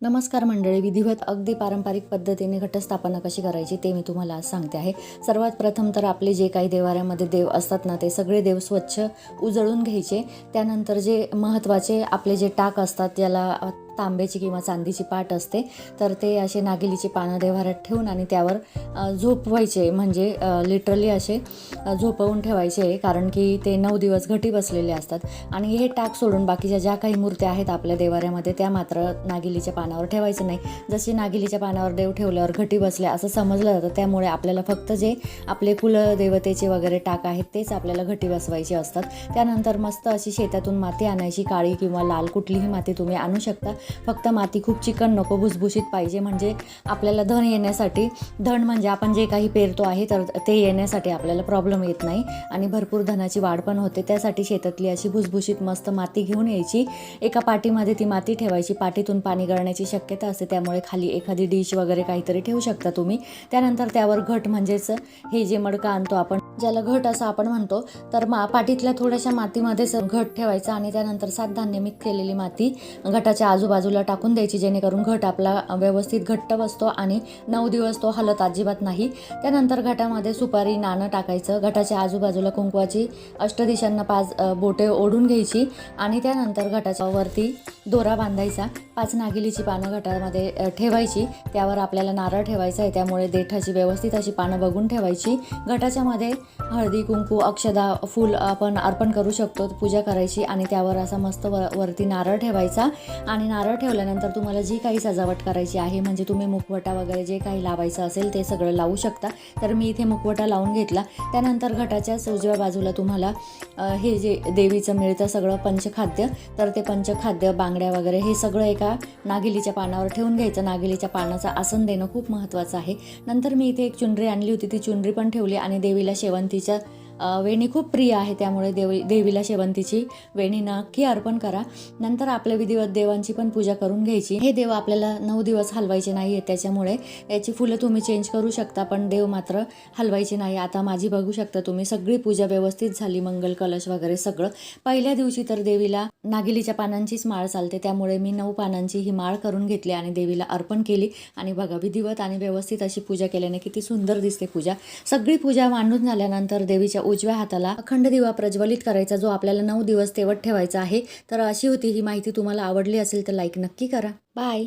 नमस्कार मंडळी, विधिवत अगदी पारंपरिक पद्धतीने घटस्थापना कशी करायची ते मी तुम्हाला आज सांगते आहे। सर्वात प्रथम तर आपले जे काही देवाऱ्यामध्ये देव असतात ना, ते सगळे देव स्वच्छ उजळून घ्यायचे। त्यानंतर जे महत्त्वाचे आपले जे टाक असतात, ज्याला तांब्याची किंवा चांदीची पाट असते, तर ते असे नागिलीची पानं देवाऱ्यात ठेवून आणि त्यावर झोपवायचे, म्हणजे लिटरली असे झोपवून ठेवायचे, कारण की ते 9 दिवस घटी बसलेले असतात। आणि हे टाक सोडून बाकीच्या ज्या काही मूर्त्या आहेत आपल्या देवाऱ्यामध्ये त्या मात्र नागिलीच्या पानावर ठेवायचे नाही। जशी नागिलीच्या पानावर देव ठेवल्यावर घटी बसल्या असं समजलं जातं, त्यामुळे आपल्याला फक्त जे आपले कुलदेवतेचे वगैरे टाक आहेत तेच आपल्याला घटी बसवायचे असतात। त्यानंतर मस्त अशी शेतातून माती आणायची, काळी किंवा लाल कुठलीही माती तुम्ही आणू शकता। फक्त माती खूप चिकन नको, भुसभुशीत पाहिजे, म्हणजे आपल्याला धन येण्यासाठी, धन म्हणजे आपण जे काही पेरतो आहे तर ते येण्यासाठी आपल्याला प्रॉब्लेम येत नाही आणि भरपूर धनाची वाढ पण होते। त्यासाठी शेतातली अशी भुसभुशीत मस्त माती घेऊन यायची। एका पाटीमध्ये ती माती ठेवायची, पाटीतून पाणी गळण्याची शक्यता असते, त्यामुळे खाली एखादी डिश वगैरे काहीतरी ठेवू शकता तुम्ही। त्यानंतर त्यावर घट, म्हणजेच हे जे मडका आणतो आपण, ज्याला घट असं आपण म्हणतो, तर पाटीतल्या थोड्याशा मातीमध्येच घट ठेवायचा आणि त्यानंतर 7 धान्य मिक्स केलेली माती घटाच्या आजूबाजूला टाकून द्यायची, जेणेकरून घट आपला व्यवस्थित घट्ट बसतो आणि 9 दिवस तो हलत अजिबात नाही। त्यानंतर घटामध्ये सुपारी, नाणं टाकायचं, घटाच्या आजूबाजूला कुंकवाची अष्टदिशांना 5 बोटे ओढून घ्यायची आणि त्यानंतर घटाच्या वरती दोरा बांधायचा। 5 नागिलीची पानं घटामध्ये ठेवायची, त्यावर आपल्याला नारळ ठेवायचा आहे, त्यामुळे देठाची व्यवस्थित अशी पानं बघून ठेवायची। घटाच्या मध्ये हळदी, कुंकू, अक्षदा, फूल आपण अर्पण करू शकतो, पूजा करायची आणि त्यावर असा मस्त वरती नारळ ठेवायचा। आणि नारळ ठेवल्यानंतर तुम्हाला जी काही सजावट करायची आहे, म्हणजे तुम्ही मुखवटा वगैरे जे काही लावायचं असेल ते सगळं लावू शकता। तर मी इथे मुखवटा लावून घेतला। त्यानंतर घटाच्या उजव्या बाजूला तुम्हाला हे जे देवीचं मिळतं सगळं पंचखाद्य, तर ते पंचखाद्य, बांगड्या वगैरे हे सगळं एका नागिलीच्या पानावर ठेवून घ्यायचं। नागिलीच्या पानाचं आसन देणं खूप महत्त्वाचं आहे। नंतर मी इथे एक चुनरी आणली होती, ती चुनरी पण ठेवली आणि देवीला शेवंतीच्या वेणी खूप प्रिय आहे, त्यामुळे देवीला शेवंतीची वेणी नक्की अर्पण करा। नंतर आपल्या विधिवत देवांची पण पूजा करून घ्यायची। हे देव आपल्याला 9 दिवस हलवायचे नाही आहेत, त्याच्यामुळे याची फुलं तुम्ही चेंज करू शकता, पण देव मात्र हलवायचे नाही। आता माझी बघू शकता तुम्ही, सगळी पूजा व्यवस्थित झाली, मंगल कलश वगैरे सगळं। पहिल्या दिवशी तर देवीला नागिलीच्या पानांचीच माळ चालते, त्यामुळे मी 9 पानांची ही माळ करून घेतली आणि देवीला अर्पण केली। आणि बघा, विधिवत आणि व्यवस्थित अशी पूजा केल्याने किती सुंदर दिसते पूजा। सगळी पूजा मांडून झाल्यानंतर देवीच्या उजव्या हाताला अखंड दिवा प्रज्वलित करायचा, जो आपल्याला 9 दिवस तेवत ठेवायचा आहे। तर अशी होती ही माहिती। तुम्हाला आवडली असेल तर लाईक नक्की करा। बाय।